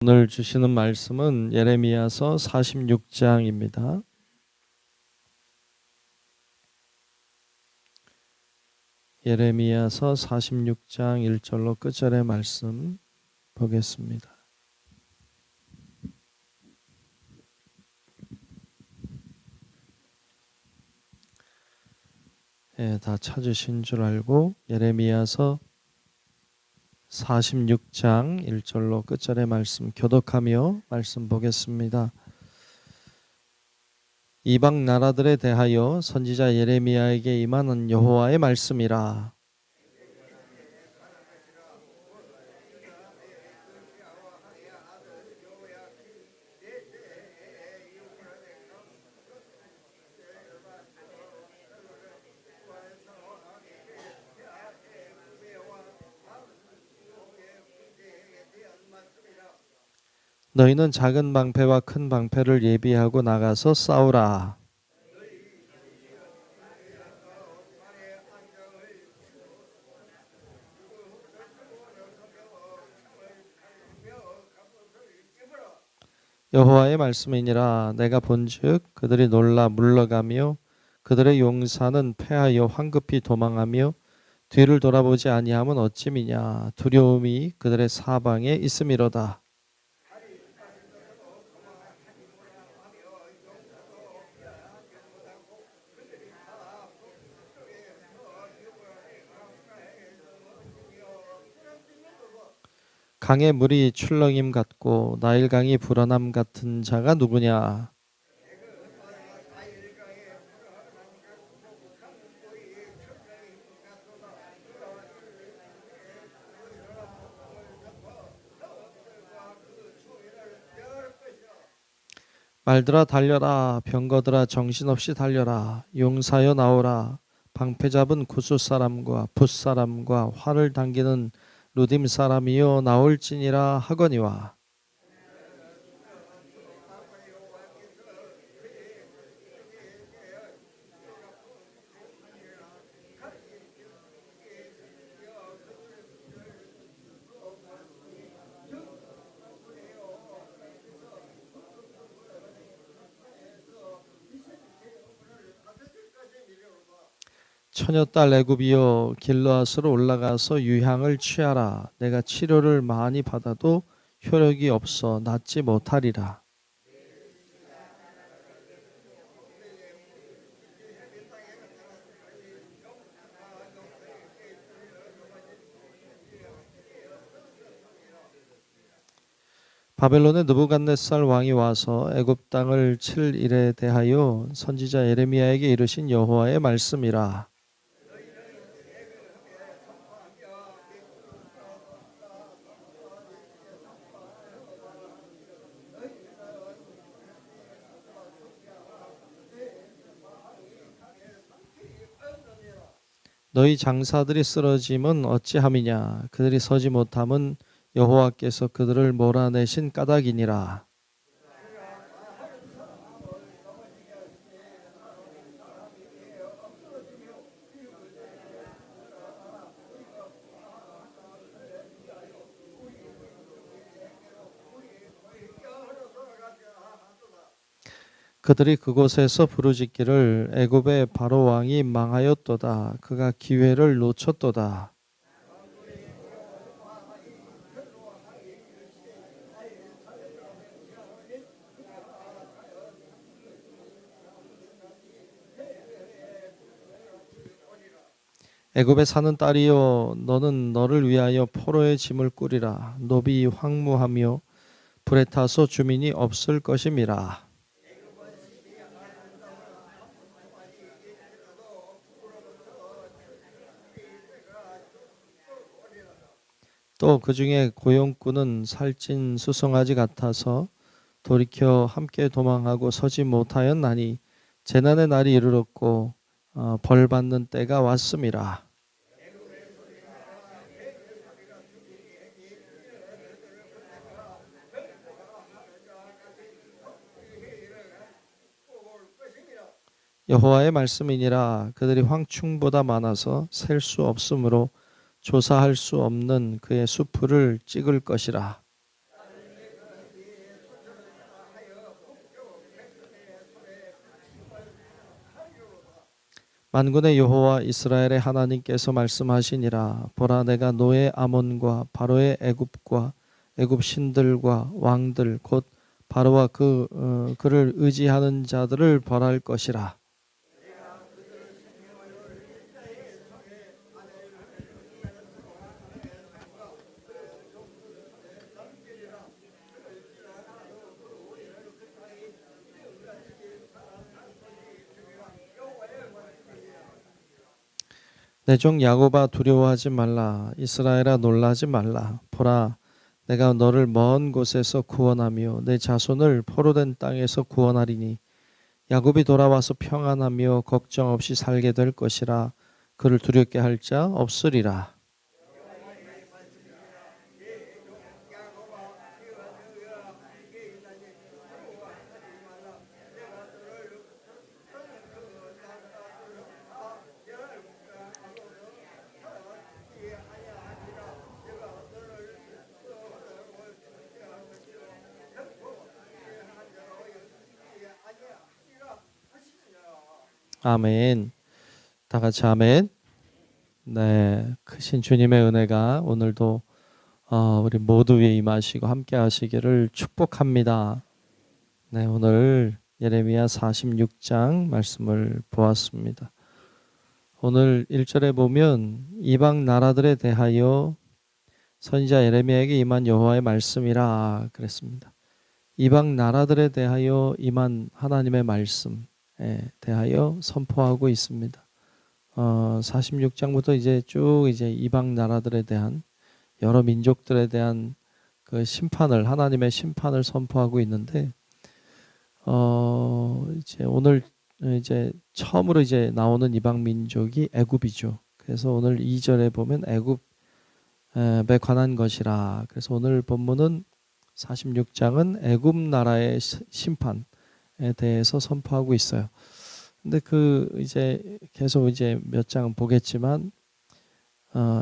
오늘 주시는 말씀은 예레미야서 46장입니다. 예레미야서 46장 1절로 끝절의 말씀 보겠습니다. 다 찾으신 줄 알고 예레미야서 46장 1절로 끝절의 말씀 교독하며 말씀 보겠습니다. 이방 나라들에 대하여 선지자 예레미야에게 임하는 여호와의 말씀이라. 너희는 작은 방패와 큰 방패를 예비하고 나가서 싸우라. 여호와의 말씀이니라. 내가 본즉 그들이 놀라 물러가며 그들의 용사는 패하여 황급히 도망하며 뒤를 돌아보지 아니함은 어찌미냐. 두려움이 그들의 사방에 있음이로다. 강의 물이 출렁임 같고 나일강이 불어남 같은 자가 누구냐. 말들아 달려라. 병거들아 정신없이 달려라. 용사여 나오라. 방패 잡은 구스 사람과 붓 사람과 활을 당기는 루딤 사람이여 나올지니라 하거니와. 처녀딸 애굽이여 길르앗으로 올라가서 유향을 취하라. 내가 치료를 많이 받아도 효력이 없어 낫지 못하리라. 바벨론의 느부갓네살 왕이 와서 애굽 땅을 칠 일에 대하여 선지자 예레미야에게 이르신 여호와의 말씀이라. 너희 장사들이 쓰러짐은 어찌함이냐. 그들이 서지 못함은 여호와께서 그들을 몰아내신 까닭이니라. 그들이 그곳에서 부르짖기를 애굽의 바로 왕이 망하였도다. 그가 기회를 놓쳤도다. 애굽에 사는 딸이여 너는 너를 위하여 포로의 짐을 꾸리라. 노비 황무하며 불에 타서 주민이 없을 것임이라. 또 그 중에 고용꾼은 살찐 수송아지 같아서 돌이켜 함께 도망하고 서지 못하였나니 재난의 날이 이르렀고 벌 받는 때가 왔음이라. 여호와의 말씀이니라. 그들이 황충보다 많아서 셀 수 없으므로 조사할 수 없는 그의 수풀을 찍을 것이라. 만군의 여호와 이스라엘의 하나님께서 말씀하시니라. 보라, 내가 노의 아몬과 바로의 애굽과 애굽 신들과 왕들 곧 바로와 그를 의지하는 자들을 벌할 것이라. 내 종 야곱아 두려워하지 말라. 이스라엘아 놀라지 말라. 보라, 내가 너를 먼 곳에서 구원하며 내 자손을 포로된 땅에서 구원하리니 야곱이 돌아와서 평안하며 걱정 없이 살게 될 것이라. 그를 두렵게 할 자 없으리라. 아멘. 다 같이 아멘. 네, 크신 주님의 은혜가 오늘도 우리 모두 위에 임하시고 함께 하시기를 축복합니다. 네, 오늘 예레미야 46장 말씀을 보았습니다. 오늘 1절에 보면 이방 나라들에 대하여 선지자 예레미야에게 임한 여호와의 말씀이라 그랬습니다. 이방 나라들에 대하여 임한 하나님의 말씀에 대하여 선포하고 있습니다. 46장부터 이제 쭉 이제 이방 나라들에 대한 여러 민족들에 대한 그 심판을 하나님의 심판을 선포하고 있는데 이제 오늘 이제 처음으로 이제 나오는 이방 민족이 애굽이죠. 그래서 오늘 2절에 보면 애굽에 관한 것이라. 그래서 오늘 본문은 46장은 애굽 나라의 심판에 대해서 선포하고 있어요. 근데 이제 계속 이제 몇 장 보겠지만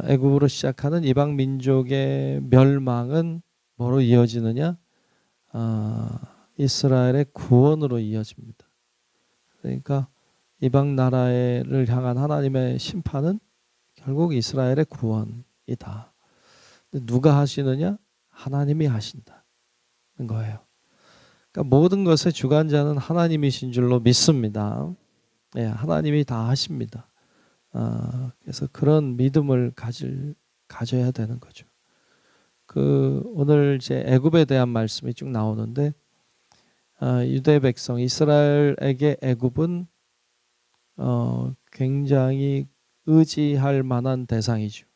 애굽으로 시작하는 이방 민족의 멸망은 뭐로 이어지느냐? 이스라엘의 구원으로 이어집니다. 그러니까 이방 나라를 향한 하나님의 심판은 결국 이스라엘의 구원이다. 근데 누가 하시느냐? 하나님이 하신다는 거예요. 그러니까 모든 것의 주관자는 하나님이신 줄로 믿습니다. 예, 하나님이 다 하십니다. 그래서 그런 믿음을 가져야 되는 거죠. 오늘 이제 애굽에 대한 말씀이 쭉 나오는데 유대 백성 이스라엘에게 애굽은 굉장히 의지할 만한 대상이죠.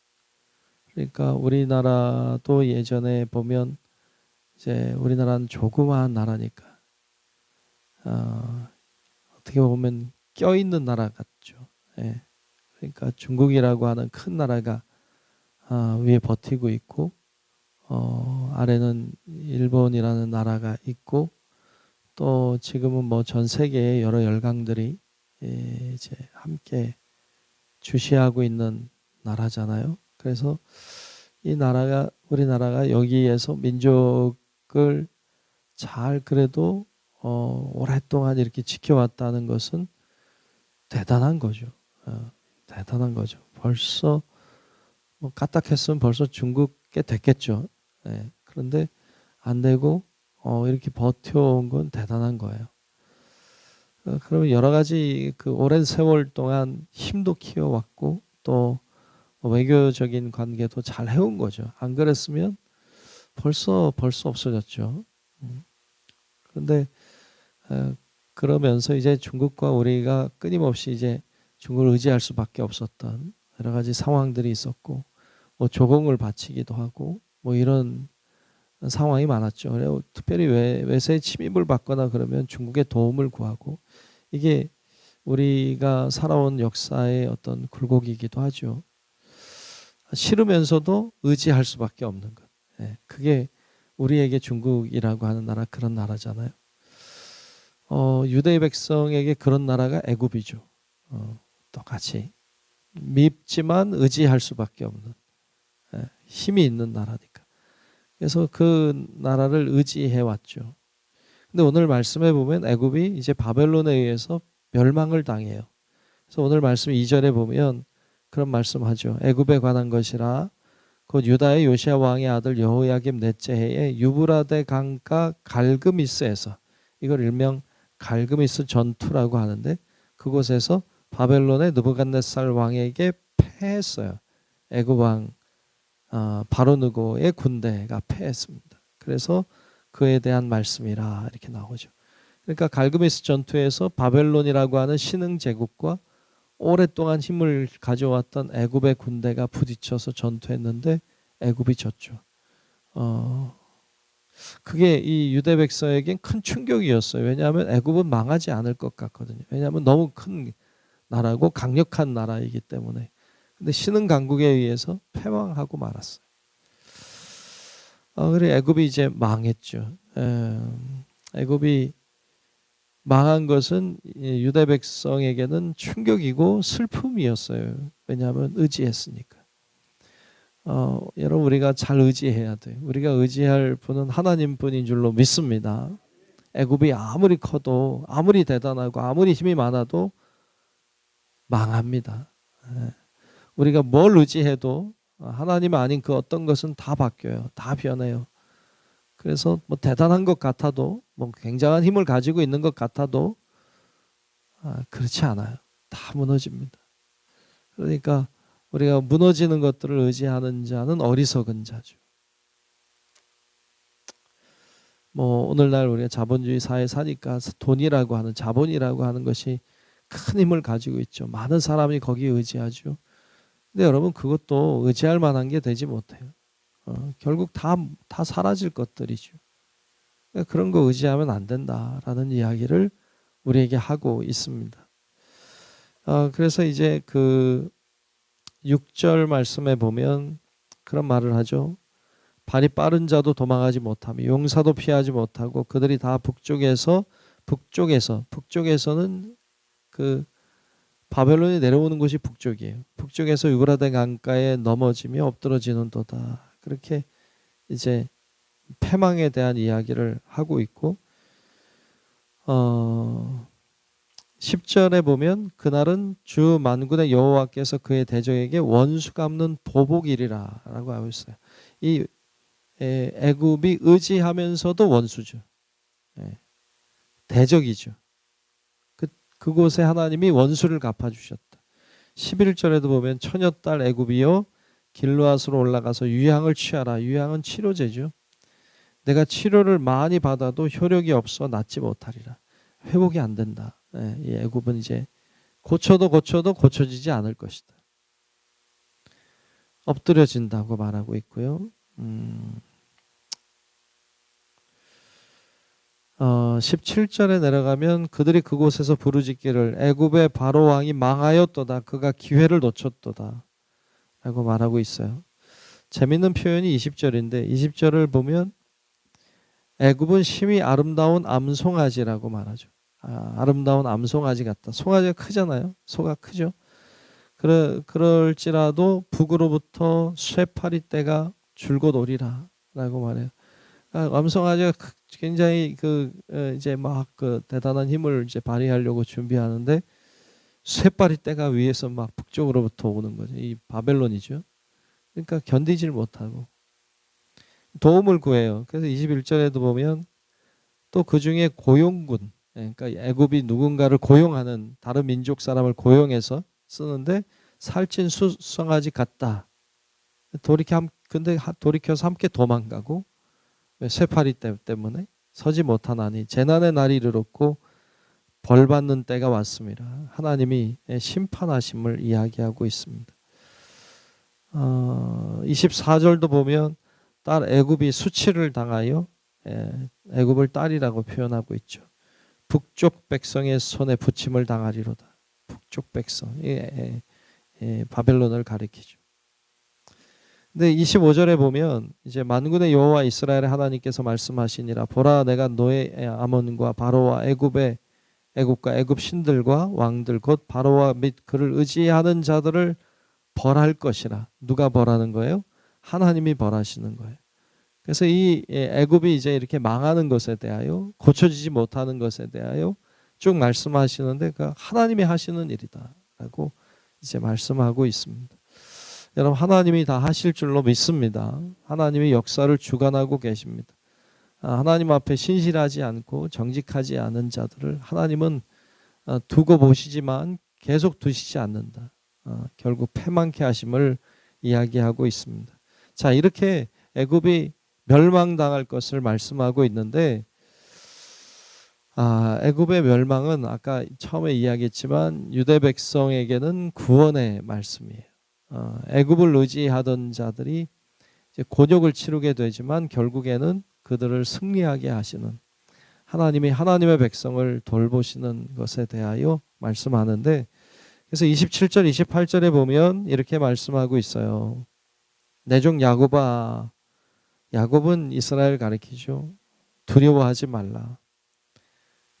그러니까 우리나라도 예전에 보면 이제 우리나라는 조그마한 나라니까 어떻게 보면 껴있는 나라 같죠. 예. 그러니까 중국이라고 하는 큰 나라가 위에 버티고 있고 아래는 일본이라는 나라가 있고 또 지금은 뭐 전 세계의 여러 열강들이 이제 함께 주시하고 있는 나라잖아요. 그래서 우리나라가 여기에서 민족을 잘 그래도 오랫동안 이렇게 지켜왔다는 것은 대단한 거죠. 대단한 거죠. 벌써 뭐 까딱했으면 벌써 중국에 됐겠죠. 네. 그런데 안 되고 이렇게 버텨온 건 대단한 거예요. 그러면 여러 가지 그 오랜 세월 동안 힘도 키워왔고 또 외교적인 관계도 잘 해온 거죠. 안 그랬으면 벌써 없어졌죠. 그런데 그러면서 이제 중국과 우리가 끊임없이 이제 중국을 의지할 수밖에 없었던 여러 가지 상황들이 있었고 뭐 조공을 바치기도 하고 뭐 이런 상황이 많았죠. 그래서 특별히 외세의 침입을 받거나 그러면 중국의 도움을 구하고 이게 우리가 살아온 역사의 어떤 굴곡이기도 하죠. 싫으면서도 의지할 수밖에 없는 것. 그게 우리에게 중국이라고 하는 나라 그런 나라잖아요. 유대 백성에게 그런 나라가 애굽이죠. 똑같이 밉지만 의지할 수밖에 없는 힘이 있는 나라니까. 그래서 그 나라를 의지해 왔죠. 근데 오늘 말씀해 보면 애굽이 이제 바벨론에 의해서 멸망을 당해요. 그래서 오늘 말씀 2절에 보면 그런 말씀하죠. 애굽에 관한 것이라 곧 유다의 요시야 왕의 아들 여호야김 넷째 해에 유브라데 강가 갈그미스에서, 이걸 일명 갈그미스 전투라고 하는데, 그곳에서 바벨론의 느부갓네살 왕에게 패했어요. 애굽 왕 바로느고의 군대가 패했습니다. 그래서 그에 대한 말씀이라 이렇게 나오죠. 그러니까 갈그미스 전투에서 바벨론이라고 하는 신흥 제국과 오랫동안 힘을 가져왔던 애굽의 군대가 부딪혀서 전투했는데 애굽이 졌죠. 그게 이 유대 백성에겐 큰 충격이었어요. 왜냐하면 애굽은 망하지 않을 것 같거든요. 왜냐하면 너무 큰 나라고 강력한 나라이기 때문에. 근데 신흥 강국에 의해서 패망하고 말았어요. 그래 애굽이 이제 망했죠. 애굽이 망한 것은 유대 백성에게는 충격이고 슬픔이었어요. 왜냐하면 의지했으니까. 여러분, 우리가 잘 의지해야 돼요. 우리가 의지할 분은 하나님뿐인 줄로 믿습니다. 애굽이 아무리 커도, 아무리 대단하고, 아무리 힘이 많아도 망합니다. 우리가 뭘 의지해도 하나님 아닌 그 어떤 것은 다 바뀌어요. 다 변해요. 그래서 뭐 대단한 것 같아도, 뭐 굉장한 힘을 가지고 있는 것 같아도 그렇지 않아요. 다 무너집니다. 그러니까 우리가 무너지는 것들을 의지하는 자는 어리석은 자죠. 뭐 오늘날 우리가 자본주의 사회에 사니까 돈이라고 하는, 자본이라고 하는 것이 큰 힘을 가지고 있죠. 많은 사람이 거기에 의지하죠. 근데 여러분, 그것도 의지할 만한 게 되지 못해요. 결국 다 사라질 것들이죠. 그런 거 의지하면 안 된다라는 이야기를 우리에게 하고 있습니다. 그래서 이제 그 6절 말씀에 보면 그런 말을 하죠. 발이 빠른 자도 도망하지 못하며 용사도 피하지 못하고 그들이 다 북쪽에서는 그 바벨론이 내려오는 곳이 북쪽이에요. 북쪽에서 유브라데 강가에 넘어지며 엎드러지는도다. 그렇게 이제 패망에 대한 이야기를 하고 있고, 10절에 보면 그날은 주 만군의 여호와께서 그의 대적에게 원수 갚는 보복일이라 라고 하고 있어요. 이 애굽이 의지하면서도 원수죠. 대적이죠. 그곳에 하나님이 원수를 갚아주셨다. 11절에도 보면 처녀딸 애굽이여 길르앗으로 올라가서 유향을 취하라. 유향은 치료제죠. 내가 치료를 많이 받아도 효력이 없어 낫지 못하리라. 회복이 안 된다. 이 애굽은 이제 고쳐도 고쳐지지 않을 것이다. 엎드려진다고 말하고 있고요. 17절에 내려가면 그들이 그곳에서 부르짖기를 애굽의 바로 왕이 망하였도다. 그가 기회를 놓쳤도다. 라고 말하고 있어요. 재밌는 표현이 20절인데 20절을 보면 애굽은 심히 아름다운 암송아지라고 말하죠. 아름다운 암송아지 같다. 송아지가 크잖아요. 소가 크죠. 그럴지라도 북으로부터 쇠파리 떼가 줄곧 오리라 라고 말해요. 암송아지가 굉장히 이제 막 대단한 힘을 이제 발휘하려고 준비하는데 쇠파리 떼가 위에서 막 북쪽으로부터 오는 거죠. 이 바벨론이죠. 그러니까 견디질 못하고 도움을 구해요. 그래서 21절에도 보면 또 그 중에 고용군, 그러니까 애굽이 누군가를 고용하는, 다른 민족 사람을 고용해서 쓰는데 살찐 수송아지 같다. 근데 돌이켜서 함께 도망가고, 쇠파리 때문에 서지 못하나니 재난의 날이 이르렀고 벌받는 때가 왔습니다. 하나님이 심판하심을 이야기하고 있습니다. 24절도 보면 딸 애굽이 수치를 당하여 애굽을 딸이라고 표현하고 있죠. 북쪽 백성의 손에 부침을 당하리로다. 북쪽 백성, 바벨론을 가리키죠. 근데 25절에 보면 이제 만군의 여호와 이스라엘의 하나님께서 말씀하시니라. 보라, 내가 너의 아몬과 바로와 애굽과 애굽 신들과 왕들 곧 바로와 및 그를 의지하는 자들을 벌할 것이라. 누가 벌하는 거예요? 하나님이 벌하시는 거예요. 그래서 이 애굽이 이제 이렇게 망하는 것에 대하여, 고쳐지지 못하는 것에 대하여 쭉 말씀하시는데 그 하나님이 하시는 일이다 라고 이제 말씀하고 있습니다. 여러분, 하나님이 다 하실 줄로 믿습니다. 하나님이 역사를 주관하고 계십니다. 하나님 앞에 신실하지 않고 정직하지 않은 자들을 하나님은 두고 보시지만 계속 두시지 않는다. 결국 패망케 하심을 이야기하고 있습니다. 자, 이렇게 애굽이 멸망당할 것을 말씀하고 있는데, 애굽의 멸망은 아까 처음에 이야기했지만 유대 백성에게는 구원의 말씀이에요. 애굽을 의지하던 자들이 이제 곤욕을 치르게 되지만 결국에는 그들을 승리하게 하시는 하나님이 하나님의 백성을 돌보시는 것에 대하여 말씀하는데, 그래서 27절 28절에 보면 이렇게 말씀하고 있어요. 내 종 야곱아, 야곱은 이스라엘 가리키죠. 두려워하지 말라.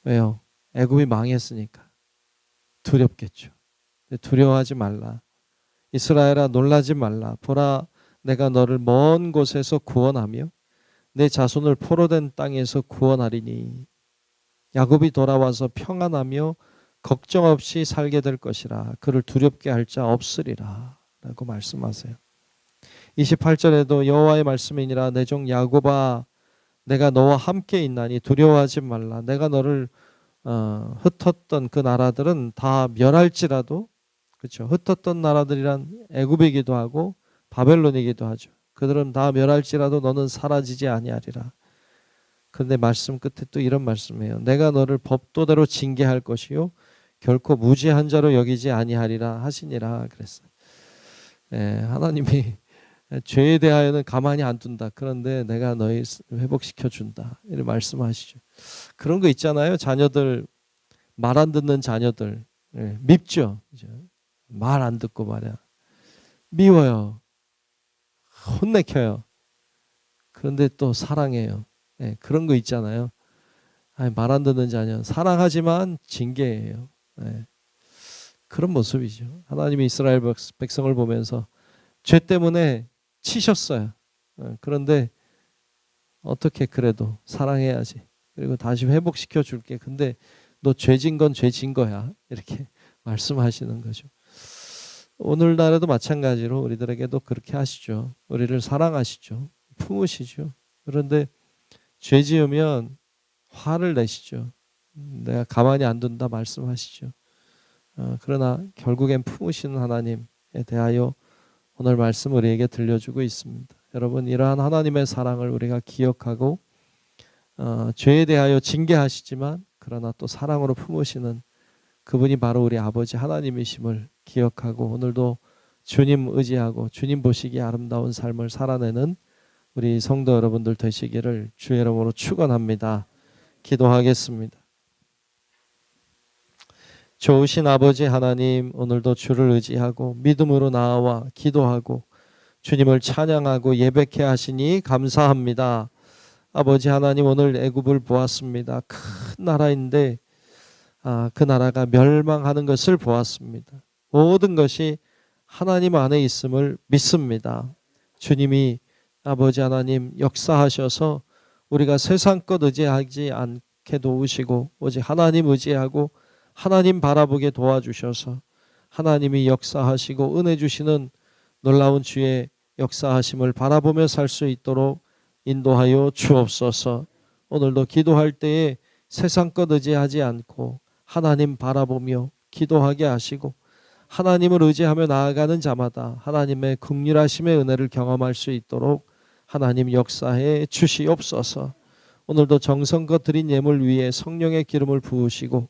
왜요? 애굽이 망했으니까 두렵겠죠. 두려워하지 말라. 이스라엘아, 놀라지 말라. 보라, 내가 너를 먼 곳에서 구원하며 내 자손을 포로된 땅에서 구원하리니 야곱이 돌아와서 평안하며 걱정 없이 살게 될 것이라. 그를 두렵게 할 자 없으리라 라고 말씀하세요. 28절에도 여호와의 말씀이니라. 내 종 야곱아, 내가 너와 함께 있나니 두려워하지 말라. 내가 너를 흩었던 그 나라들은 다 멸할지라도, 그렇죠? 흩었던 나라들이란 애굽이기도 하고 바벨론이기도 하죠. 그들은 다 멸할지라도 너는 사라지지 아니하리라. 그런데 말씀 끝에 또 이런 말씀이에요. 내가 너를 법도대로 징계할 것이요 결코 무지한 자로 여기지 아니하리라 하시니라 그랬어요. 하나님이 죄에 대하여는 가만히 안 둔다. 그런데 내가 너희 회복시켜 준다. 이렇게 말씀하시죠. 그런 거 있잖아요. 자녀들, 말 안 듣는 자녀들, 밉죠. 말 안 듣고 말이야. 미워요. 혼내켜요. 그런데 또 사랑해요. 그런 거 있잖아요. 말 안 듣는 자녀 사랑하지만 징계해요. 그런 모습이죠. 하나님이 이스라엘 백성을 보면서 죄 때문에 치셨어요. 그런데 어떻게 그래도 사랑해야지. 그리고 다시 회복시켜 줄게. 근데 너 죄진 건 죄진 거야. 이렇게 말씀하시는 거죠. 오늘날에도 마찬가지로 우리들에게도 그렇게 하시죠. 우리를 사랑하시죠. 품으시죠. 그런데 죄 지으면 화를 내시죠. 내가 가만히 안 둔다 말씀하시죠. 그러나 결국엔 품으시는 하나님에 대하여 오늘 말씀 우리에게 들려주고 있습니다. 여러분, 이러한 하나님의 사랑을 우리가 기억하고 죄에 대하여 징계하시지만 그러나 또 사랑으로 품으시는 그분이 바로 우리 아버지 하나님이심을 기억하고 오늘도 주님 의지하고 주님 보시기에 아름다운 삶을 살아내는 우리 성도 여러분들 되시기를 주의 이름으로 축원합니다. 기도하겠습니다. 좋으신 아버지 하나님, 오늘도 주를 의지하고 믿음으로 나아와 기도하고 주님을 찬양하고 예배케 하시니 감사합니다. 아버지 하나님, 오늘 애굽을 보았습니다. 큰 나라인데 그 나라가 멸망하는 것을 보았습니다. 모든 것이 하나님 안에 있음을 믿습니다. 주님이 아버지 하나님 역사하셔서 우리가 세상 것 의지하지 않게 도우시고 오직 하나님 의지하고 하나님 바라보게 도와주셔서 하나님이 역사하시고 은혜 주시는 놀라운 주의 역사하심을 바라보며 살 수 있도록 인도하여 주옵소서. 오늘도 기도할 때에 세상 것 의지하지 않고 하나님 바라보며 기도하게 하시고 하나님을 의지하며 나아가는 자마다 하나님의 긍휼하심의 은혜를 경험할 수 있도록 하나님 역사해 주시옵소서. 오늘도 정성껏 드린 예물 위에 성령의 기름을 부으시고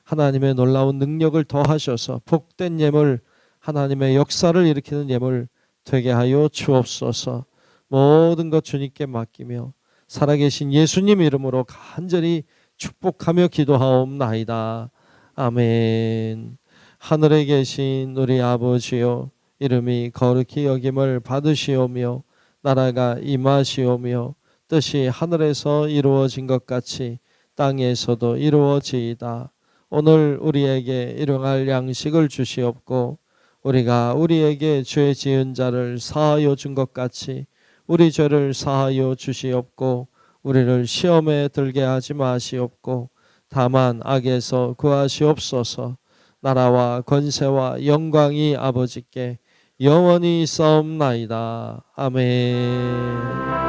하나님의 놀라운 능력을 더하셔서 복된 예물, 하나님의 역사를 일으키는 예물 되게 하여 주옵소서. 모든 것 주님께 맡기며 살아계신 예수님 이름으로 간절히 축복하며 기도하옵나이다. 아멘. 하늘에 계신 우리 아버지여, 이름이 거룩히 여김을 받으시오며 나라가 임하시오며 뜻이 하늘에서 이루어진 것 같이 땅에서도 이루어지이다. 오늘 우리에게 일용할 양식을 주시옵고 우리가 우리에게 죄 지은 자를 사하여 준 것 같이 우리 죄를 사하여 주시옵고 우리를 시험에 들게 하지 마시옵고 다만 악에서 구하시옵소서. 나라와 권세와 영광이 아버지께 영원히 있사옵나이다. 아멘.